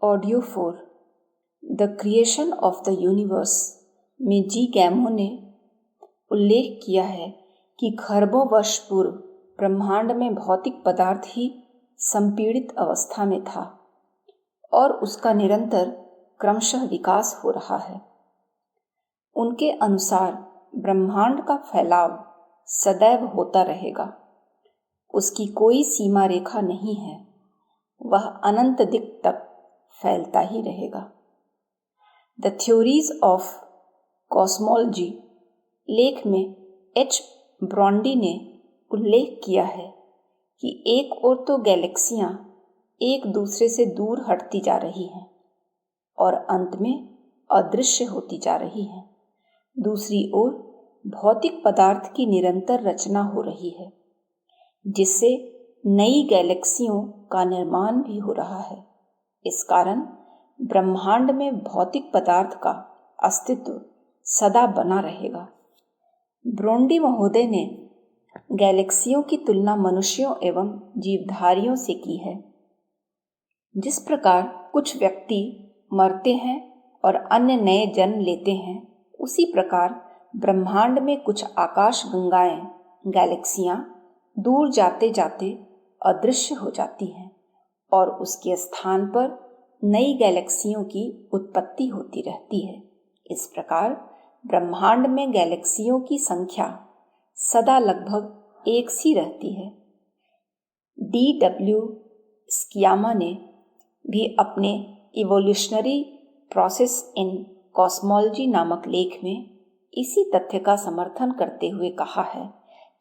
Audio 4 the creation of the universe में जी गैमो ने उल्लेख किया है कि खरबों वर्ष पूर्व ब्रह्मांड में भौतिक पदार्थ ही संपीड़ित अवस्था में था और उसका निरंतर क्रमशः विकास हो रहा है। उनके अनुसार ब्रह्मांड का फैलाव सदैव होता रहेगा, उसकी कोई सीमा रेखा नहीं है, वह अनंत दिक तक फैलता ही रहेगा। द थ्योरीज ऑफ कॉस्मोलॉजी लेख में एच ब्रॉन्डी ने उल्लेख किया है कि एक ओर तो गैलेक्सियां एक दूसरे से दूर हटती जा रही हैं और अंत में अदृश्य होती जा रही हैं, दूसरी ओर भौतिक पदार्थ की निरंतर रचना हो रही है, जिससे नई गैलेक्सियों का निर्माण भी हो रहा है। इस कारण ब्रह्मांड में भौतिक पदार्थ का अस्तित्व सदा बना रहेगा। ब्रोंडी महोदय ने गैलेक्सियों की तुलना मनुष्यों एवं जीवधारियों से की है। जिस प्रकार कुछ व्यक्ति मरते हैं और अन्य नए जन्म लेते हैं, उसी प्रकार ब्रह्मांड में कुछ आकाश गंगाएं, गैलेक्सियां दूर जाते जाते अदृश्य हो जाती हैं और उसके स्थान पर नई गैलेक्सियों की उत्पत्ति होती रहती है। इस प्रकार ब्रह्मांड में गैलेक्सियों की संख्या सदा लगभग एक सी रहती है। D.W. स्कियामा ने भी अपने इवोल्यूशनरी प्रोसेस इन कॉस्मोलॉजी नामक लेख में इसी तथ्य का समर्थन करते हुए कहा है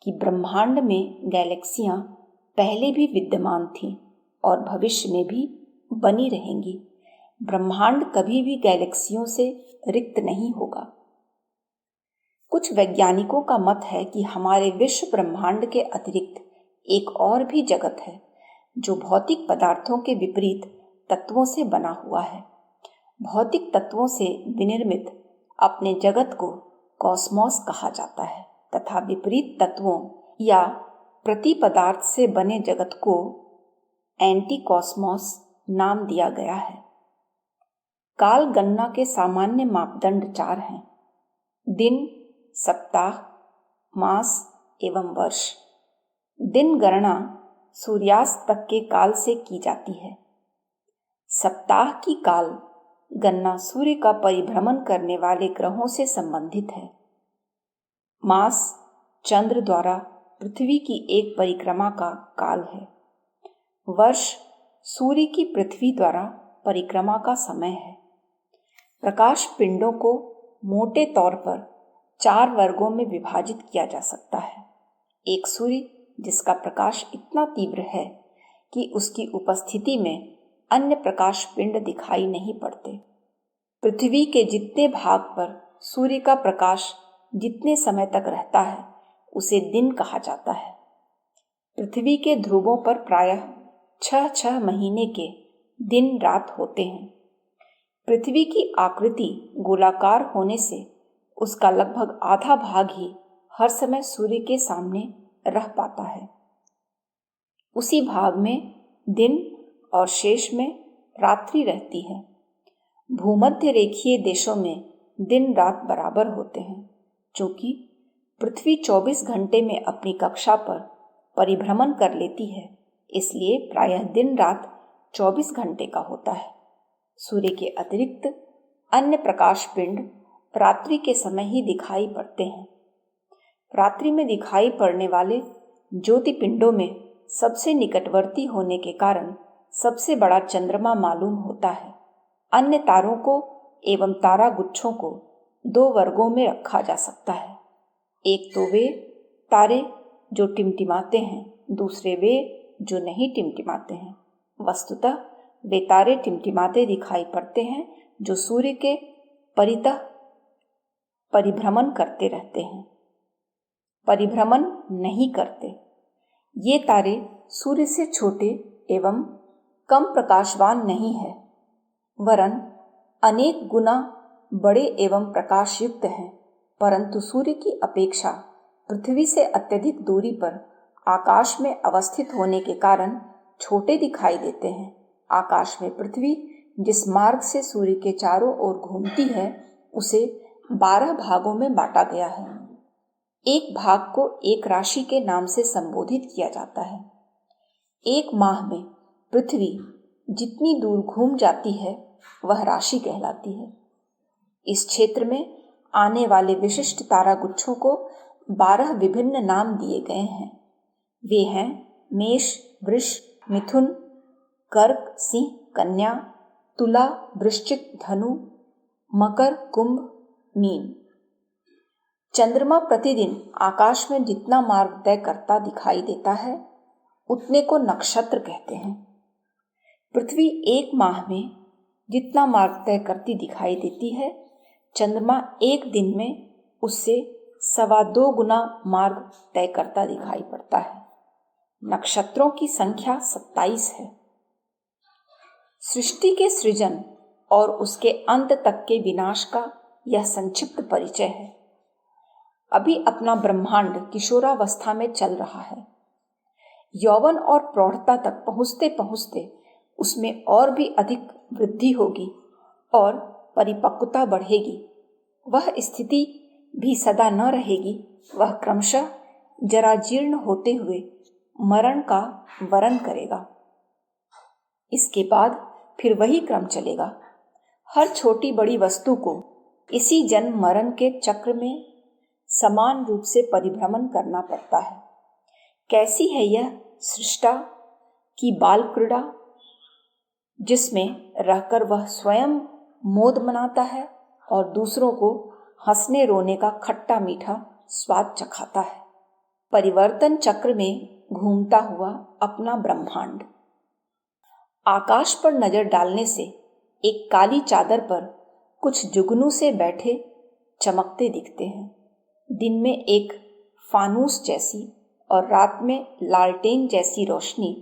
कि ब्रह्मांड में गैलेक्सियां पहले भी विद्यमान थीं और भविष्य में भी बनी रहेंगी। ब्रह्मांड कभी भी गैलेक्सियों से रिक्त नहीं होगा। कुछ वैज्ञानिकों का मत है कि हमारे विश्व ब्रह्मांड के अतिरिक्त एक और भी जगत है जो भौतिक पदार्थों के विपरीत तत्वों से बना हुआ है। भौतिक तत्वों से विनिर्मित अपने जगत को कॉस्मोस कहा जाता है तथा विपरीत तत्वों या प्रति पदार्थ से बने जगत को एंटी कॉस्मोस नाम दिया गया है। काल गणना के सामान्य मापदंड 4 हैं: दिन, सप्ताह, मास एवं वर्ष। दिन गणना सूर्यास्त तक के काल से की जाती है। सप्ताह की काल गणना सूर्य का परिभ्रमण करने वाले ग्रहों से संबंधित है। मास चंद्र द्वारा पृथ्वी की एक परिक्रमा का काल है। वर्ष सूर्य की पृथ्वी द्वारा परिक्रमा का समय है। प्रकाश पिंडों को मोटे तौर पर 4 वर्गों में विभाजित किया जा सकता है। एक सूर्य जिसका प्रकाश इतना तीव्र है कि उसकी उपस्थिति में अन्य प्रकाश पिंड दिखाई नहीं पड़ते। पृथ्वी के जितने भाग पर सूर्य का प्रकाश जितने समय तक रहता है, उसे दिन कहा जाता है। पृथ्वी के ध्रुवों पर प्रायः 6 महीने के दिन रात होते हैं। पृथ्वी की आकृति गोलाकार होने से उसका लगभग आधा भाग ही हर समय सूर्य के सामने रह पाता है। उसी भाग में दिन और शेष में रात्रि रहती है। भूमध्य रेखीय देशों में दिन रात बराबर होते हैं। चूंकि पृथ्वी 24 घंटे में अपनी कक्षा पर परिभ्रमण कर लेती है, इसलिए प्रायः दिन रात 24 घंटे का होता है। सूर्य के अतिरिक्त अन्य प्रकाश पिंड रात्रि के समय ही दिखाई पड़ते हैं। रात्रि में दिखाई पड़ने वाले ज्योतिपिंडों में सबसे निकटवर्ती होने के कारण सबसे बड़ा चंद्रमा मालूम होता है। अन्य तारों को एवं तारा गुच्छों को 2 वर्गों में रखा जा सकता है। एक तो वे तारे जो टिमटिमाते हैं, दूसरे वे जो नहीं टिमटिमाते हैं। वस्तुतः वे तारे टिमटिमाते दिखाई पड़ते हैं जो सूर्य के परितः परिभ्रमण करते रहते हैं, परिभ्रमण नहीं करते। ये तारे सूर्य से छोटे एवं कम प्रकाशवान नहीं है, वरन अनेक गुना बड़े एवं प्रकाशयुक्त हैं, परंतु सूर्य की अपेक्षा पृथ्वी से अत्यधिक दूरी पर आकाश में अवस्थित होने के कारण छोटे दिखाई देते हैं। आकाश में पृथ्वी जिस मार्ग से सूर्य के चारों ओर घूमती है उसे 12 भागों में बांटा गया है। एक भाग को एक राशि के नाम से संबोधित किया जाता है। एक माह में पृथ्वी जितनी दूर घूम जाती है वह राशि कहलाती है। इस क्षेत्र में आने वाले विशिष्ट तारागुच्छों को 12 विभिन्न नाम दिए गए हैं। वे हैं मेष, वृष, मिथुन, कर्क, सिंह, कन्या, तुला, वृश्चिक, धनु, मकर, कुंभ, मीन। चंद्रमा प्रतिदिन आकाश में जितना मार्ग तय करता दिखाई देता है उतने को नक्षत्र कहते हैं। पृथ्वी एक माह में जितना मार्ग तय करती दिखाई देती है, चंद्रमा एक दिन में उससे 2.25 गुना मार्ग तय करता दिखाई पड़ता है। नक्षत्रों की संख्या 27 है। सृष्टि के सृजन और उसके अंत तक के विनाश का यह संक्षिप्त परिचय है। अभी अपना ब्रह्मांड किशोरावस्था में चल रहा है। यौवन और प्रौढ़ता तक पहुँचते पहुँचते उसमें और भी अधिक वृद्धि होगी और परिपक्वता बढ़ेगी। वह स्थिति भी सदा न रहेगी। वह क्रमशः जराजीर्ण होते हुए मरण का वरण करेगा। इसके बाद फिर वही क्रम चलेगा। हर छोटी बड़ी वस्तु को इसी जन्म मरण के चक्र में समान रूप से परिभ्रमण करना पड़ता है। कैसी है यह सृष्टा की बाल क्रीड़ा, जिसमें रहकर वह स्वयं मोद मनाता है और दूसरों को हंसने रोने का खट्टा मीठा स्वाद चखाता है। परिवर्तन चक्र में घूमता हुआ अपना ब्रह्मांड। आकाश पर नजर डालने से एक काली चादर पर कुछ जुगनू से बैठे चमकते दिखते हैं। दिन में एक फानूस जैसी और रात में लालटेन जैसी रोशनी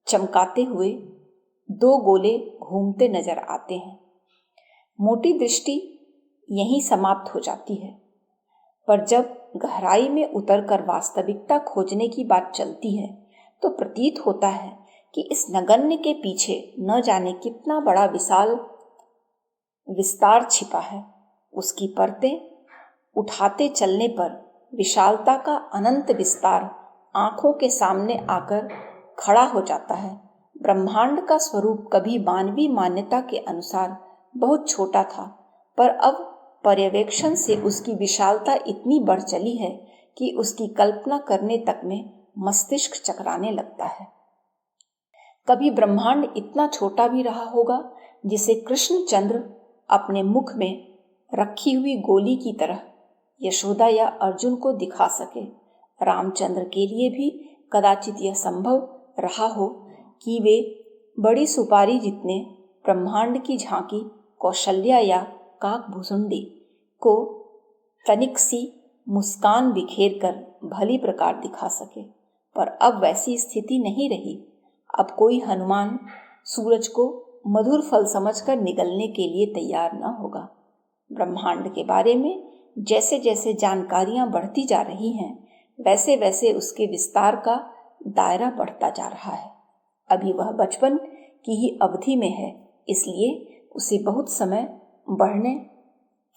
चमकाते हुए 2 गोले घूमते नजर आते हैं। मोटी दृष्टि यहीं समाप्त हो जाती है, पर जब गहराई में उतरकर वास्तविकता खोजने की बात चलती है तो प्रतीत होता है कि इस नगण्य के पीछे न जाने कितना बड़ा विशाल विस्तार छिपा है। उसकी परतें उठाते चलने पर विशालता का अनंत विस्तार आंखों के सामने आकर खड़ा हो जाता है। ब्रह्मांड का स्वरूप कभी मानवीय मान्यता के अनुसार बहुत छोटा था, पर अब पर्यवेक्षण से उसकी विशालता इतनी बढ़ चली है कि उसकी कल्पना करने तक में मस्तिष्क चकराने लगता है। कभी ब्रह्मांड इतना छोटा भी रहा होगा जिसे कृष्णचंद्र अपने मुख में रखी हुई गोली की तरह यशोदा या अर्जुन को दिखा सके। रामचंद्र के लिए भी कदाचित यह संभव रहा हो कि वे बड़ी सुपारी जितने ब्रह्मांड की झांकी कौशल्या या काकभुसुंडी को तनिक सी मुस्कान बिखेर कर भली प्रकार दिखा सके, पर अब वैसी स्थिति नहीं रही। अब कोई हनुमान सूरज को मधुर फल समझकर निगलने के लिए तैयार न होगा। ब्रह्मांड के बारे में जैसे जैसे जानकारियां बढ़ती जा रही हैं, वैसे वैसे उसके विस्तार का दायरा बढ़ता जा रहा है। अभी वह बचपन की ही अवधि में है, इसलिए उसे बहुत समय बढ़ने,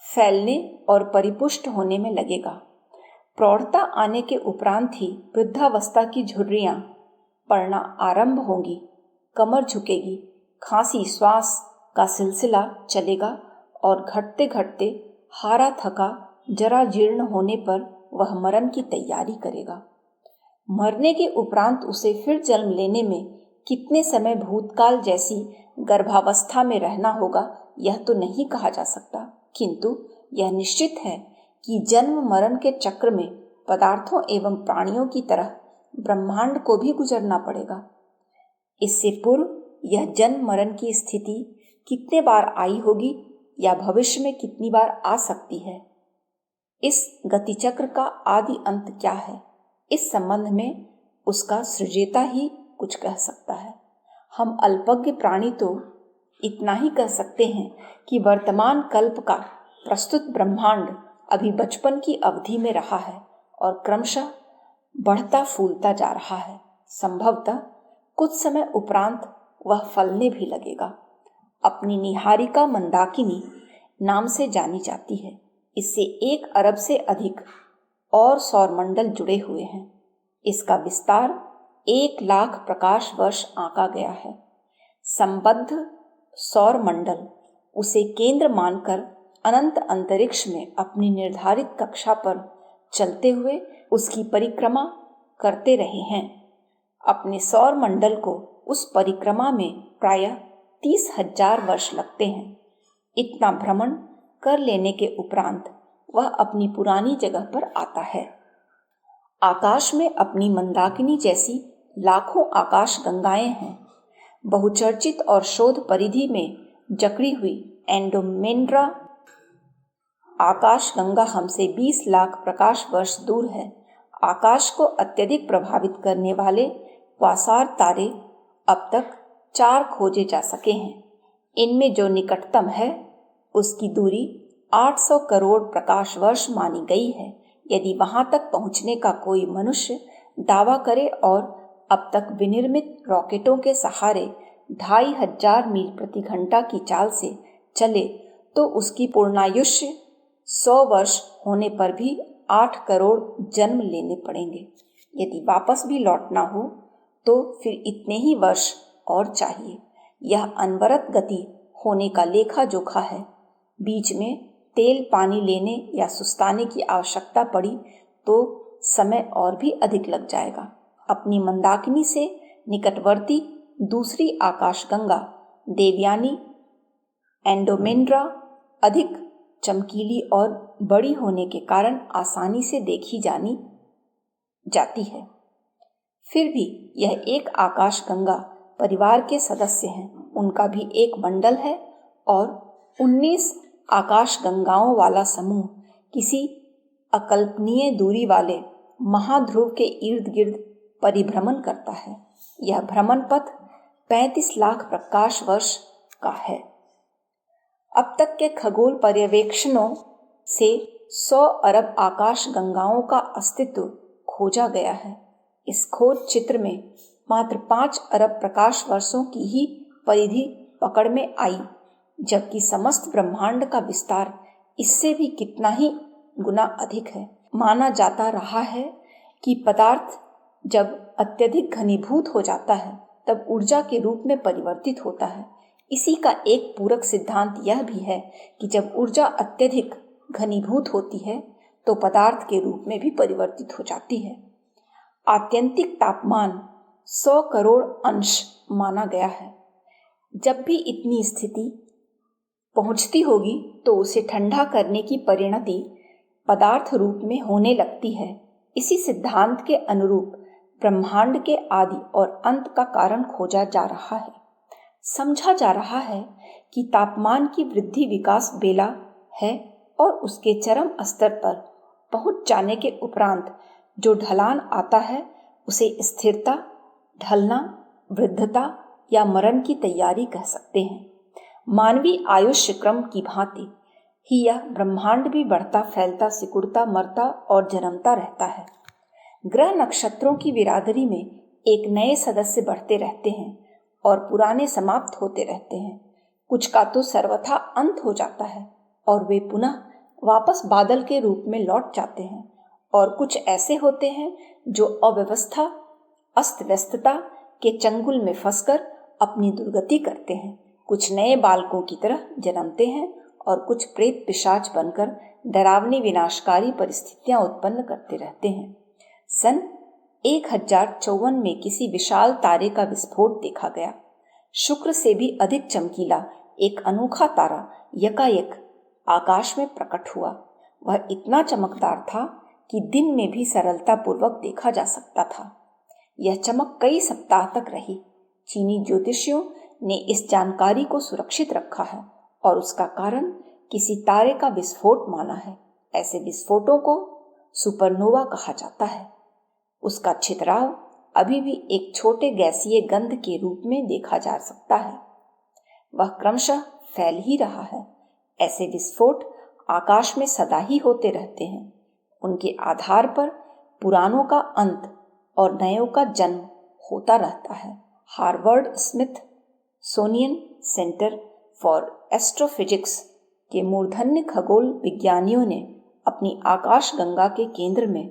फैलने और परिपुष्ट होने में लगेगा। प्रौढ़ता आने के उपरांत ही वृद्धावस्था की झुर्रियां पड़ना आरंभ होंगी। कमर झुकेगी, खांसी श्वास का सिलसिला चलेगा और घटते घटते हारा थका जरा जीर्ण होने पर वह मरण की तैयारी करेगा। मरने के उपरांत उसे फिर जन्म लेने में कितने समय भूतकाल जैसी गर्भावस्था में रहना होगा यह तो नहीं कहा जा सकता, किंतु यह निश्चित है कि जन्म मरण के चक्र में पदार्थों एवं प्राणियों की तरह ब्रह्मांड को भी गुजरना पड़ेगा। इससे पूर्व यह जन्म मरण की स्थिति कितने बार आई होगी या भविष्य में कितनी बार आ सकती है, इस गतिचक्र का आदि अंत क्या है, इस संबंध में उसका सृजेता ही कुछ कह सकता है। हम अल्पज्ञ प्राणी तो इतना ही कह सकते हैं कि वर्तमान कल्प का प्रस्तुत ब्रह्मांड अभी बचपन की अवधि में रहा है और क्रमशः बढ़ता फूलता जा रहा है। संभवतः कुछ समय उपरांत वह फलने भी लगेगा। अपनी निहारिका मंदाकिनी नाम से जानी जाती है। इससे 1 अरब से अधिक और सौरमंडल जुड़े हुए हैं। इसका विस्तार 1 लाख प्रकाश वर्ष आंका गया है। संबद्ध सौरमंडल उसे केंद्र मानकर अनंत अंतरिक्ष में अपनी निर्धारित कक्षा पर चलते हुए उसकी परिक्रमा करते रहे हैं। अपने सौरमंडल को उस परिक्रमा में प्रायः 30,000 वर्ष लगते हैं। इतना भ्रमण कर लेने के उपरांत वह अपनी पुरानी जगह पर आता है। आकाश में अपनी मंदाकिनी जैसी लाखों आकाश गंगाएं हैं। बहुचर्चित और शोध परिधि में जकड़ी हुई एंडोमेंड्रा आकाश गंगा हमसे 20 लाख प्रकाश वर्ष दूर है। आकाश को अत्यधिक प्रभावित करने वाले क्वासार तारे अब तक 4 खोजे जा सके हैं। इनमें जो निकटतम है उसकी दूरी 800 करोड़ प्रकाश वर्ष मानी गई है। यदि वहां तक पहुंचने का कोई मनुष्य दावा करे और अब तक विनिर्मित रॉकेटों के सहारे 2500 मील प्रति घंटा की चाल से चले तो उसकी पूर्णायुष्य 100 वर्ष होने पर भी 8 करोड़ जन्म लेने पड़ेंगे। यदि वापस भी लौटना हो तो फिर इतने ही वर्ष और चाहिए। यह अनवरत गति होने का लेखा जोखा है। बीच में तेल पानी लेने या सुस्ताने की आवश्यकता पड़ी तो समय और भी अधिक लग जाएगा। अपनी मंदाकिनी से निकटवर्ती दूसरी आकाशगंगा देवयानी एंडोमेंड्रा अधिक चमकीली और बड़ी होने के कारण आसानी से देखी जानी जाती है। फिर भी यह एक आकाशगंगा परिवार के सदस्य हैं। उनका भी एक मंडल है और 19 आकाशगंगाओं वाला समूह किसी अकल्पनीय दूरी वाले महाध्रुव के इर्द गिर्द परिभ्रमण करता है। यह भ्रमण पथ 35 लाख प्रकाश वर्ष का है। अब तक के खगोल पर्यवेक्षणों से 100 अरब आकाश गंगाओं का अस्तित्व खोजा गया है। इस खोज चित्र में मात्र 5 अरब प्रकाश वर्षों की ही परिधि पकड़ में आई, जबकि समस्त ब्रह्मांड का विस्तार इससे भी कितना ही गुना अधिक है। माना जाता रहा है कि पदार्थ जब अत्यधिक घनीभूत हो जाता है तब ऊर्जा के रूप में परिवर्तित होता है। इसी का एक पूरक सिद्धांत यह भी है कि जब ऊर्जा अत्यधिक घनीभूत होती है तो पदार्थ के रूप में भी परिवर्तित हो जाती है। आत्यंतिक तापमान 100 करोड़ अंश माना गया है। जब भी इतनी स्थिति पहुंचती होगी तो उसे ठंडा करने की परिणति पदार्थ रूप में होने लगती है। इसी सिद्धांत के अनुरूप ब्रह्मांड के आदि और अंत का कारण खोजा जा रहा है। समझा जा रहा है कि तापमान की वृद्धि विकास बेला है और उसके चरम स्तर पर पहुंच जाने के उपरांत जो ढलान आता है उसे स्थिरता, ढलना, वृद्धता या मरण की तैयारी कह सकते हैं। मानवीय आयुष्य क्रम की भांति ही यह ब्रह्मांड भी बढ़ता फैलता, सिकुड़ता, मरता और जन्मता रहता है। ग्रह नक्षत्रों की बिरादरी में एक नए सदस्य बढ़ते रहते हैं और पुराने समाप्त होते रहते हैं। कुछ का तो सर्वथा अंत हो जाता है और वे पुनः वापस बादल के रूप में लौट जाते हैं, और कुछ ऐसे होते हैं जो अव्यवस्था, अस्त व्यस्तता के चंगुल में फंसकर अपनी दुर्गति करते हैं। कुछ नए बालकों की तरह जन्मते हैं और कुछ प्रेत पिशाच बनकर डरावनी विनाशकारी परिस्थितियां उत्पन्न करते रहते हैं। सन 1054 में किसी विशाल तारे का विस्फोट देखा गया। शुक्र से भी अधिक चमकीला एक अनोखा तारा यकायक आकाश में प्रकट हुआ। वह इतना चमकदार था कि दिन में भी सरलता पूर्वक देखा जा सकता था। यह चमक कई सप्ताह तक रही। चीनी ज्योतिषियों ने इस जानकारी को सुरक्षित रखा है और उसका कारण किसी तारे का विस्फोट माना है। ऐसे विस्फोटों को सुपरनोवा कहा जाता है। उसका छितराव अभी भी एक छोटे गैसीय गंध के रूप में देखा जा सकता है। वह क्रमशः फैल ही रहा है। ऐसे विस्फोट आकाश में सदा ही होते रहते हैं। उनके आधार पर पुरानों का अंत और नयों का जन्म होता रहता है। Harvard Smithsonian centre for astrophysics के मूर्धन्य खगोल विज्ञानियों ने अपनी आकाश गंगा के केंद्र में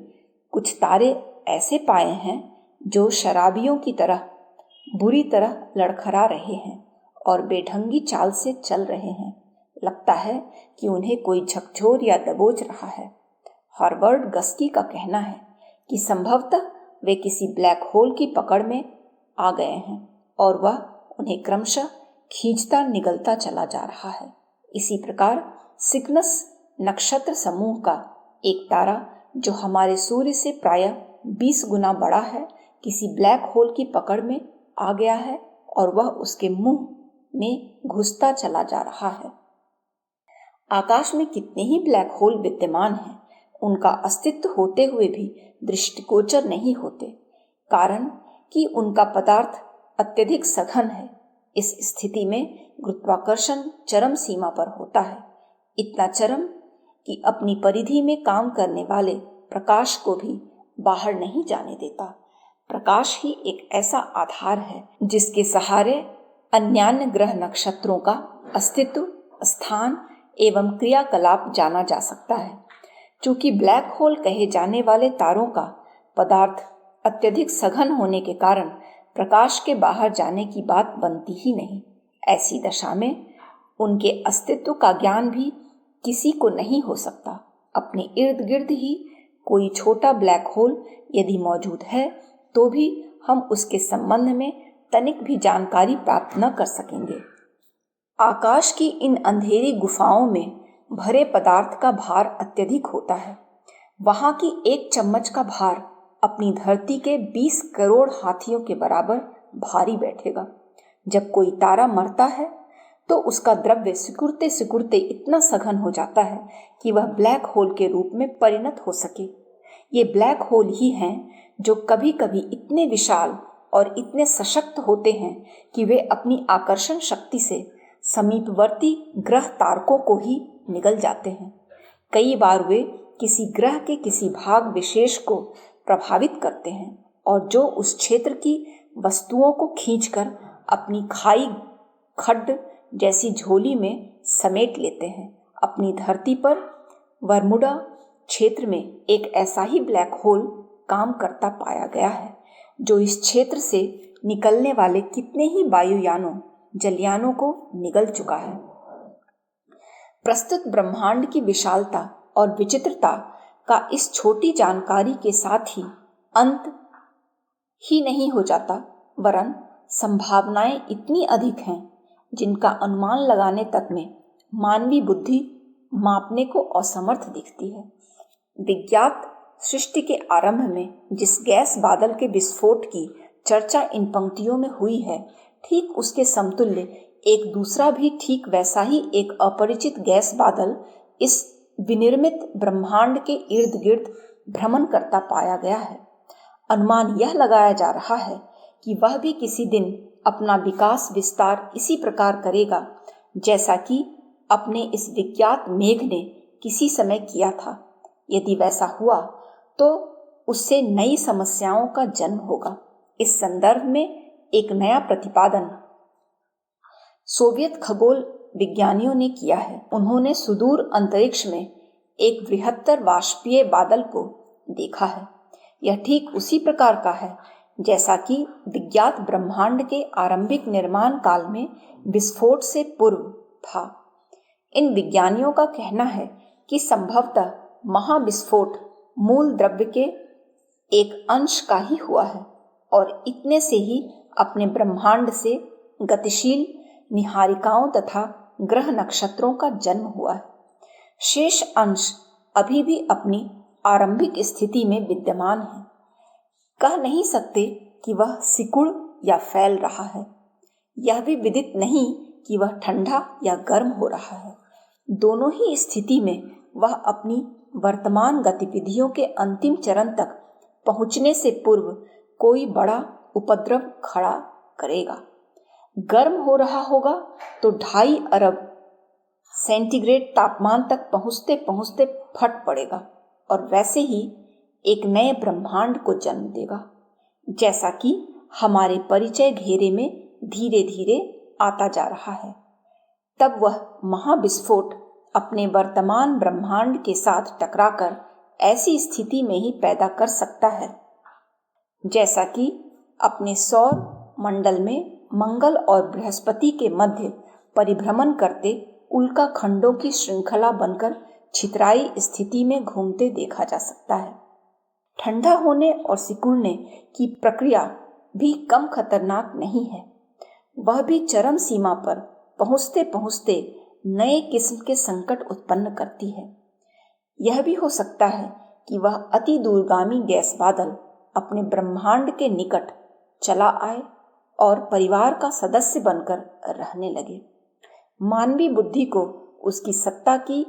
कुछ तारे ऐसे पाए हैं जो शराबियों की तरह बुरी तरह लड़खड़ा रहे हैं और बेढंगी चाल से चल रहे हैं। लगता है कि उन्हें कोई झकझोर या दबोच रहा है। हार्वर्ड गस्की का कहना है कि संभवतः वे किसी ब्लैक होल की पकड़ में आ गए हैं और वह उन्हें क्रमशः खींचता निगलता चला जा रहा है। इसी प्रकार सिग्नस नक्षत्र समूह का एक तारा जो हमारे सूर्य से प्रायः 20 गुना बड़ा है, किसी ब्लैक होल की पकड़ में आ गया है और वह उसके मुंह में घुसता चला जा रहा है। आकाश में कितने ही ब्लैक होल विद्यमान हैं, उनका अस्तित्व होते हुए भी दृष्टिगोचर नहीं होते, कारण कि उनका पदार्थ अत्यधिक सघन है। इस स्थिति में गुरुत्वाकर्षण चरम सीमा पर होता है, इतना चरम कि अपनी परिधि में काम करने वाले प्रकाश को भी बाहर नहीं जाने देता। प्रकाश ही एक ऐसा आधार है जिसके सहारे अन्यान्य ग्रह नक्षत्रों का अस्तित्व, स्थान एवं क्रियाकलाप जाना जा सकता है। चूंकि ब्लैक होल कहे जाने वाले तारों का पदार्थ अत्यधिक सघन होने के कारण प्रकाश के बाहर जाने की बात बनती ही नहीं। ऐसी दशा में उनके अस्तित्व का ज्ञान भी किसी को नहीं हो सकता। अपने इर्द गिर्द ही कोई छोटा ब्लैक होल यदि मौजूद है तो भी हम उसके संबंध में तनिक भी जानकारी प्राप्त न कर सकेंगे। आकाश की इन अंधेरी गुफाओं में भरे पदार्थ का भार अत्यधिक होता है। वहां की एक चम्मच का भार अपनी धरती के 20 करोड़ हाथियों के बराबर भारी बैठेगा। जब कोई तारा मरता है तो उसका द्रव्य सिकुड़ते सिकुड़ते इतना सघन हो जाता है कि वह ब्लैक होल के रूप में परिणत हो सके। ये ब्लैक होल ही हैं जो कभी कभी इतने विशाल और इतने सशक्त होते हैं कि वे अपनी आकर्षण शक्ति से समीपवर्ती ग्रह तारकों को ही निगल जाते हैं। कई बार वे किसी ग्रह के किसी भाग विशेष को प्रभावित करते हैं और जो उस क्षेत्र की वस्तुओं को खींचकर अपनी खाई खड्ड जैसी झोली में समेट लेते हैं। अपनी धरती पर बरमुडा क्षेत्र में एक ऐसा ही ब्लैक होल काम करता पाया गया है जो इस क्षेत्र से निकलने वाले कितने ही वायुयानों जलयानों को निगल चुका है। प्रस्तुत ब्रह्मांड की विशालता और विचित्रता का इस छोटी जानकारी के साथ ही अंत ही नहीं हो जाता, वरन संभावनाएं इतनी अधिक हैं जिनका अनुमान लगाने तक में मानवीय बुद्धि मापने को असमर्थ दिखती है। विज्ञात सृष्टि के आरंभ में जिस गैस बादल के विस्फोट की चर्चा इन पंक्तियों में हुई है, ठीक उसके समतुल्य एक दूसरा भी ठीक वैसा ही एक अपरिचित गैस बादल इस विनिर्मित ब्रह्मांड के इर्द गिर्द भ्रमण करता पाया गया है। अनुमान यह लगाया जा रहा है कि वह भी किसी दिन अपना विकास विस्तार इसी प्रकार करेगा जैसा कि अपने इस विज्ञात मेघ ने किसी समय किया था। यदि वैसा हुआ तो उससे नई समस्याओं का जन्म होगा। इस संदर्भ में एक नया प्रतिपादन सोवियत खगोल विज्ञानियों ने किया है। उन्होंने सुदूर अंतरिक्ष में एक बृहत्तर वाष्पीय बादल को देखा है। यह ठीक उसी प्रकार का है जैसा कि विज्ञात ब्रह्मांड के आरंभिक निर्माण काल में विस्फोट से पूर्व था। इन विज्ञानियों का कहना है कि संभवतः महाविस्फोट मूल द्रव्य के एक अंश का ही हुआ है और इतने से ही अपने ब्रह्मांड से गतिशील निहारिकाओं तथा ग्रह नक्षत्रों का जन्म हुआ है। शेष अंश अभी भी अपनी आरंभिक स्थिति में विद्यमान है। कह नहीं सकते कि वह सिकुड़ या फैल रहा है। यह भी विदित नहीं कि वह ठंडा या गर्म हो रहा है। दोनों ही स्थिति में वह अपनी वर्तमान गतिविधियों के अंतिम चरण तक पहुंचने से पूर्व कोई बड़ा उपद्रव खड़ा करेगा। गर्म हो रहा होगा तो 2.5 अरब सेंटीग्रेड तापमान तक पहुंचते पहुंचते फट पड़ेगा और वैसे ही एक नए ब्रह्मांड को जन्म देगा, जैसा कि हमारे परिचय घेरे में धीरे धीरे आता जा रहा है। तब वह महाविस्फोट अपने वर्तमान ब्रह्मांड के साथ टकराकर ऐसी स्थिति में ही पैदा कर सकता है जैसा कि अपने सौर मंडल में मंगल और बृहस्पति के मध्य परिभ्रमण करते उल्का खंडों की श्रृंखला बनकर छितराई स्थिति में घूमते देखा जा सकता है। ठंडा होने और सिकुड़ने की प्रक्रिया भी कम खतरनाक नहीं है। वह भी चरम सीमा पर पहुंचते पहुंचते नए किस्म के संकट उत्पन्न करती है। यह भी हो सकता है कि वह अति दूरगामी गैस बादल अपने ब्रह्मांड के निकट चला आए और परिवार का सदस्य बनकर रहने लगे। मानवीय बुद्धि को उसकी सत्ता की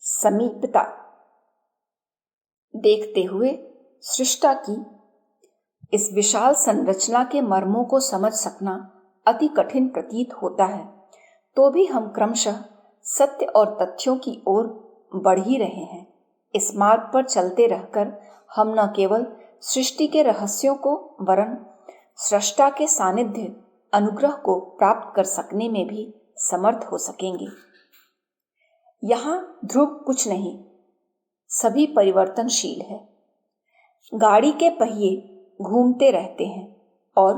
समीपता देखते हुए सृष्टा की इस विशाल संरचना के मर्मों को समझ सकना अति कठिन प्रतीत होता है, तो भी हम क्रमशः सत्य और तथ्यों की ओर बढ़ ही रहे हैं। इस मार्ग पर चलते रहकर हम न केवल सृष्टि के रहस्यों को वरन सृष्टा के सानिध्य अनुग्रह को प्राप्त कर सकने में भी समर्थ हो सकेंगे। यहाँ ध्रुव कुछ नहीं, सभी परिवर्तनशील है। गाड़ी के पहिए घूमते रहते हैं और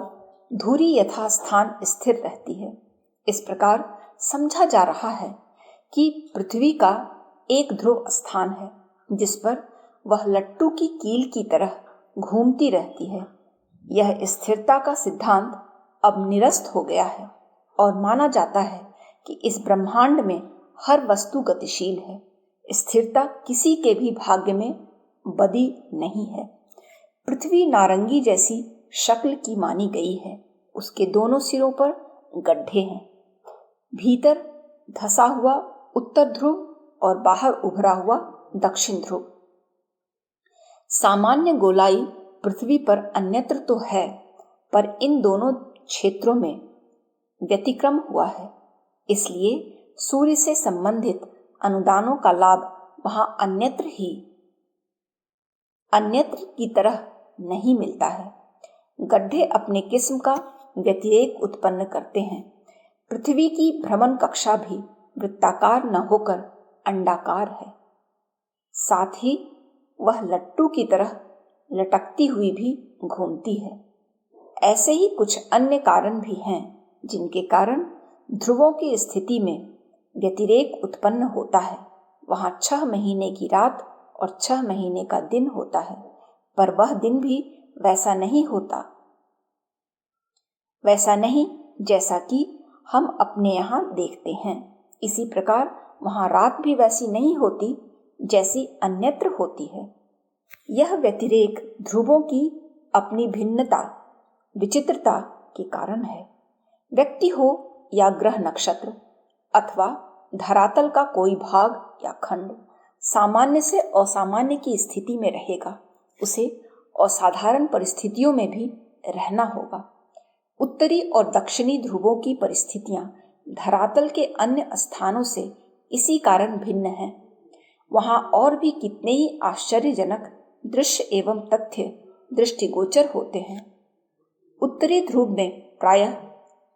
धुरी यथास्थान स्थिर रहती है। इस प्रकार समझा जा रहा है कि पृथ्वी का एक ध्रुव स्थान है जिस पर वह लट्टू की कील की तरह घूमती रहती है। यह स्थिरता का सिद्धांत अब निरस्त हो गया है और माना जाता है कि इस ब्रह्मांड में हर वस्तु गतिशील है। स्थिरता किसी के भी भाग्य में बदी नहीं है। पृथ्वी नारंगी जैसी शक्ल की मानी गई है। उसके दोनों सिरों पर गड्ढे हैं। भीतर धसा हुआ उत्तर ध्रुव और बाहर उभरा हुआ दक्षिण ध्रुव। सामान्य गोलाई पृथ्वी पर अन्यत्र तो है, पर इन दोनों क्षेत्रों में व्यतिक्रम हुआ है। इसलिए सूर्य से संबंधित अनुदानों का लाभ वहां अन्यत्र की तरह नहीं मिलता है। गड्ढे अपने किस्म का व्यतिरेक उत्पन्न करते हैं। पृथ्वी की भ्रमण कक्षा भी वृत्ताकार न होकर अंडाकार है। साथ ही वह लट्टू की तरह लटकती हुई भी घूमती है। ऐसे ही कुछ अन्य कारण भी हैं जिनके कारण ध्रुवों की स्थिति में व्यतिरेक उत्पन्न होता है। वहां 6 महीने की रात और 6 महीने का दिन होता है, पर वह दिन भी वैसा नहीं जैसा कि हम अपने यहाँ देखते हैं। इसी प्रकार वहां रात भी वैसी नहीं होती जैसी अन्यत्र होती है। यह व्यतिरेक ध्रुवों की अपनी भिन्नता, विचित्रता के कारण है। व्यक्ति हो या ग्रह नक्षत्र अथवा धरातल का कोई भाग या खंड सामान्य से असामान्य की स्थिति में रहेगा। उसे असाधारण परिस्थितियों में भी रहना होगा। उत्तरी और दक्षिणी ध्रुवों की परिस्थितियां धरातल के अन्य स्थानों से इसी कारण भिन्न हैं। वहां और भी कितने ही आश्चर्यजनक दृश्य एवं तथ्य दृष्टिगोचर होते हैं। उत्तरी ध्रुव में प्रायः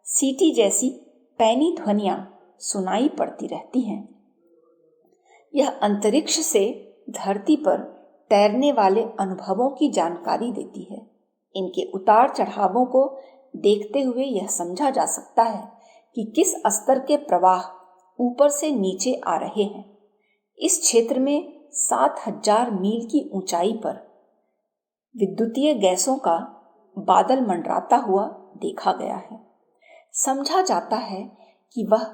सीटी जैसी पैनी ध्वनियां सुनाई पड़ती रहती हैं। यह अंतरिक्ष से धरती पर तैरने वाले अनुभवों की जानकारी देती है। इनके उतार चढ़ावों को देखते हुए यह समझा जा सकता है कि किस स्तर के प्रवाह ऊपर से नीचे आ रहे हैं। इस क्षेत्र में 7000 मील की ऊंचाई पर विद्युतीय गैसों का बादल मंडराता हुआ देखा गया है। समझा जाता है कि वह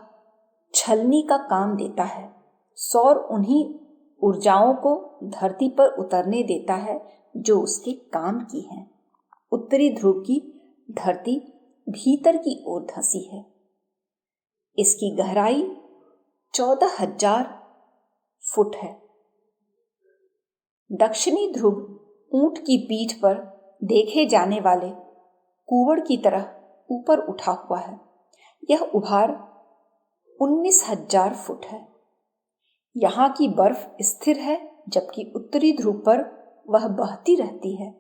छलनी का काम देता है। सौर उन्हीं ऊर्जाओं को धरती पर उतरने देता है जो उसके काम की है। उत्तरी ध्रुव की धरती भीतर की ओर धंसी है। इसकी गहराई 14,000 फुट है। दक्षिणी ध्रुव ऊंट की पीठ पर देखे जाने वाले कुवड़ की तरह ऊपर उठा हुआ है। यह उभार 19,000 फुट है। यहाँ की बर्फ स्थिर है, जबकि उत्तरी ध्रुव पर वह बहती रहती है।